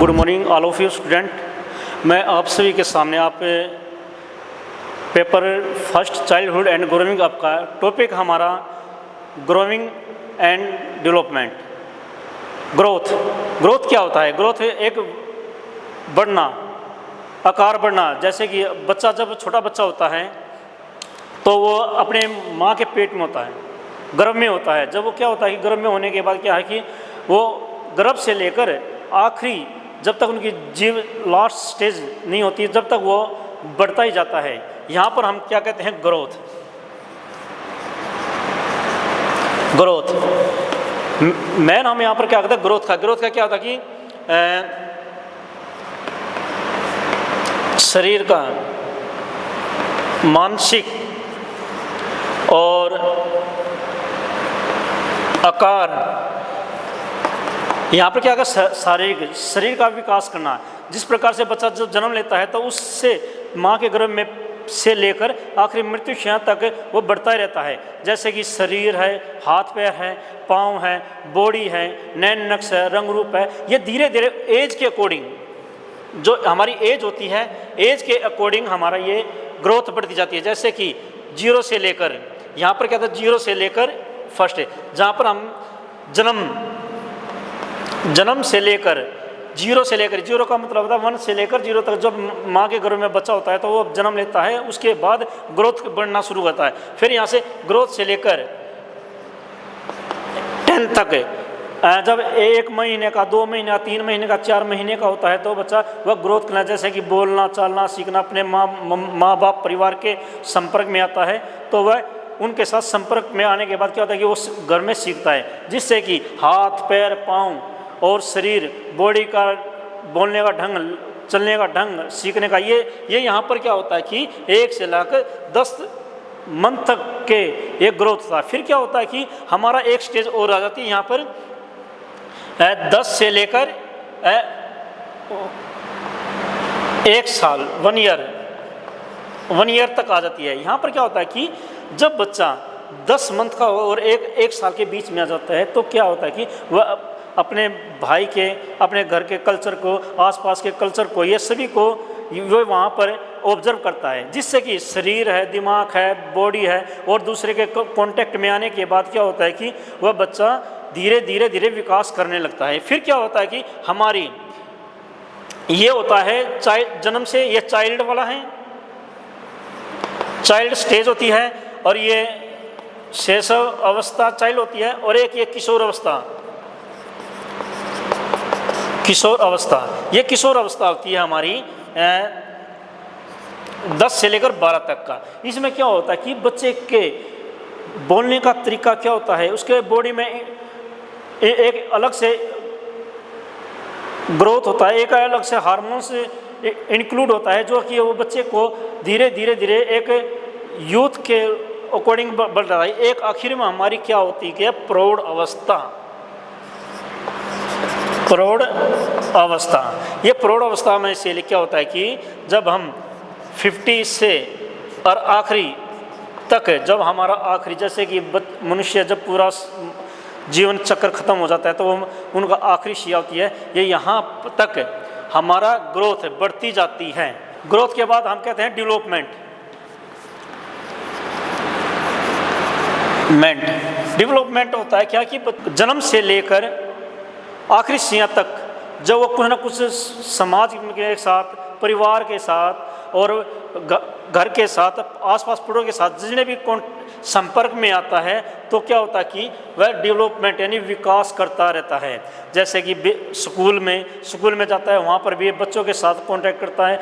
Good morning all of you student. मैं आप सभी के सामने आप paper first childhood and growing up का टॉपिक हमारा ग्रोइंग एंड डेवलपमेंट। ग्रोथ क्या होता है? ग्रोथ एक बढ़ना, आकार बढ़ना। जैसे कि बच्चा जब छोटा बच्चा होता है तो वो अपने माँ के पेट में होता है, गर्भ में होता है। जब वो क्या होता है कि गर्भ में होने के बाद क्या है कि वो गर्भ से लेकर आखिरी जब तक उनकी जीव लास्ट स्टेज नहीं होती जब तक वो बढ़ता ही जाता है। यहाँ पर हम क्या कहते हैं? ग्रोथ। मैन हम यहाँ पर क्या कहते हैं? ग्रोथ का क्या होता है कि शरीर का मानसिक और आकार, यहाँ पर क्या होगा? शारीरिक शरीर का विकास करना। जिस प्रकार से बच्चा जब जन्म लेता है तो उससे माँ के गर्भ में से लेकर आखिरी मृत्यु क्षण तक वो बढ़ता ही रहता है। जैसे कि शरीर है, हाथ पैर है, पाँव है, बॉडी है, नैन नक्श है, रंग रूप है। ये धीरे धीरे एज के अकॉर्डिंग, जो हमारी एज होती है, एज के अकॉर्डिंग हमारा ये ग्रोथ बढ़ती जाती है। जैसे कि 0 से लेकर, यहाँ पर क्या था? 0 से लेकर फर्स्ट है, जहाँ पर हम जन्म से लेकर 0 से लेकर, 0 का मतलब होता है 1 से लेकर 0 तक। जब माँ के गर्भ में बच्चा होता है तो वो जन्म लेता है, उसके बाद ग्रोथ बढ़ना शुरू होता है। फिर यहाँ से ग्रोथ से लेकर 10 तक, जब 1 महीने का, 2 महीने का, 3 महीने का, 4 महीने का होता है तो बच्चा वह ग्रोथ करना, जैसे कि बोलना, चालना सीखना, अपने माँ बाप परिवार के संपर्क में आता है तो वह उनके साथ संपर्क में आने के बाद क्या होता है कि वो घर में सीखता है, जिससे कि हाथ पैर पाँव और शरीर, बॉडी का बोलने का ढंग, चलने का ढंग, सीखने का, ये यहाँ पर क्या होता है कि 1 से लेकर 10 मंथ तक के एक ग्रोथ था। फिर क्या होता है कि हमारा एक स्टेज और आ जाती है यहाँ पर 10 से लेकर 1 साल, 1 ईयर तक आ जाती है। यहाँ पर क्या होता है कि जब बच्चा 10 मंथ का और एक साल के बीच में आ जाता है तो क्या होता है कि वह अपने भाई के, अपने घर के कल्चर को, आसपास के कल्चर को, ये सभी को वो वहाँ पर ऑब्जर्व करता है, जिससे कि शरीर है, दिमाग है, बॉडी है और दूसरे के कांटेक्ट में आने के बाद क्या होता है कि वह बच्चा धीरे धीरे विकास करने लगता है। फिर क्या होता है कि हमारी ये होता है जन्म से, ये चाइल्ड वाला है, चाइल्ड स्टेज होती है, और ये शैशव अवस्था चाइल्ड होती है, और एक ये किशोर अवस्था। ये किशोर अवस्था होती है हमारी 10 से लेकर 12 तक का। इसमें क्या होता है कि बच्चे के बोलने का तरीका क्या होता है, उसके बॉडी में एक अलग से ग्रोथ होता है, एक अलग से हार्मोन्स इंक्लूड होता है, जो कि वो बच्चे को धीरे धीरे एक यूथ के अकॉर्डिंग बढ़ रहा है। एक आखिर में हमारी क्या होती है? प्रौढ़ अवस्था। ये प्रौढ़ अवस्था में से क्या होता है कि जब हम 50 से और आखिरी तक, जब हमारा आखिरी, जैसे कि मनुष्य जब पूरा जीवन चक्र खत्म हो जाता है तो उनका आखिरी शिया होती है, ये यहाँ तक हमारा ग्रोथ बढ़ती जाती है। ग्रोथ के बाद हम कहते हैं डेवलपमेंट होता है क्या कि जन्म से लेकर आखिरी शिया तक जब वो कुछ ना कुछ समाज के साथ, परिवार के साथ और घर के साथ, आसपास पड़ोस के साथ जितने भी संपर्क में आता है तो क्या होता है कि वह डेवलपमेंट यानी विकास करता रहता है। जैसे कि स्कूल में जाता है, वहाँ पर भी बच्चों के साथ कांटेक्ट करता है,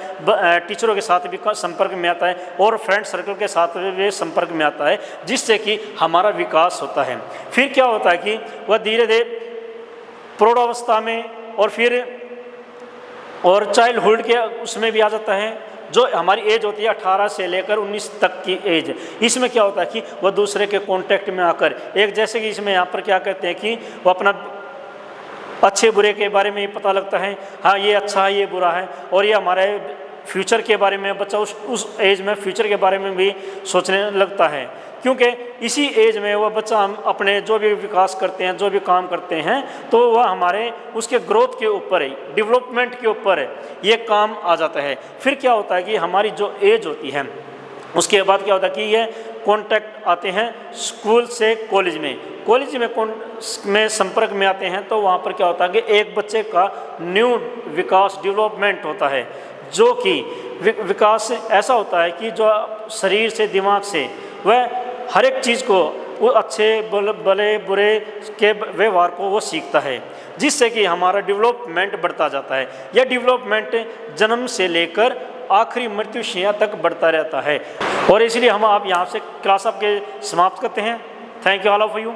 टीचरों के साथ भी संपर्क में आता है और फ्रेंड सर्कल के साथ भी संपर्क में आता है, जिससे कि हमारा विकास होता है। फिर क्या होता है कि वह धीरे धीरे प्रौढ़ अवस्था में और चाइल्डहुड के उसमें भी आ जाता है, जो हमारी एज होती है 18 से लेकर 19 तक की एज। इसमें क्या होता है कि वह दूसरे के कांटेक्ट में आकर एक, जैसे कि इसमें यहाँ पर क्या कहते हैं कि वह अपना अच्छे बुरे के बारे में पता लगता है, हाँ ये अच्छा है, ये बुरा है, और ये हमारे फ्यूचर के बारे में बच्चा उस एज में फ्यूचर के बारे में भी सोचने लगता है। क्योंकि इसी एज में वह बच्चा हम अपने जो भी विकास करते हैं, जो भी काम करते हैं, तो वह हमारे उसके ग्रोथ के ऊपर है, डेवलपमेंट के ऊपर है, ये काम आ जाता है। फिर क्या होता है कि हमारी जो एज होती है उसके बाद क्या होता है कि ये कॉन्टैक्ट आते हैं स्कूल से कॉलेज में संपर्क में आते हैं, तो वहाँ पर क्या होता है कि एक बच्चे का न्यू विकास डेवलपमेंट होता है, जो कि विकास ऐसा होता है कि जो शरीर से दिमाग से वह हर एक चीज़ को, वो अच्छे भले बुरे के व्यवहार को वो सीखता है, जिससे कि हमारा डेवलपमेंट बढ़ता जाता है। यह डेवलपमेंट जन्म से लेकर आखिरी मृत्युशैया तक बढ़ता रहता है। और इसलिए हम आप यहाँ से क्लास आपके समाप्त करते हैं। Thank you all of you.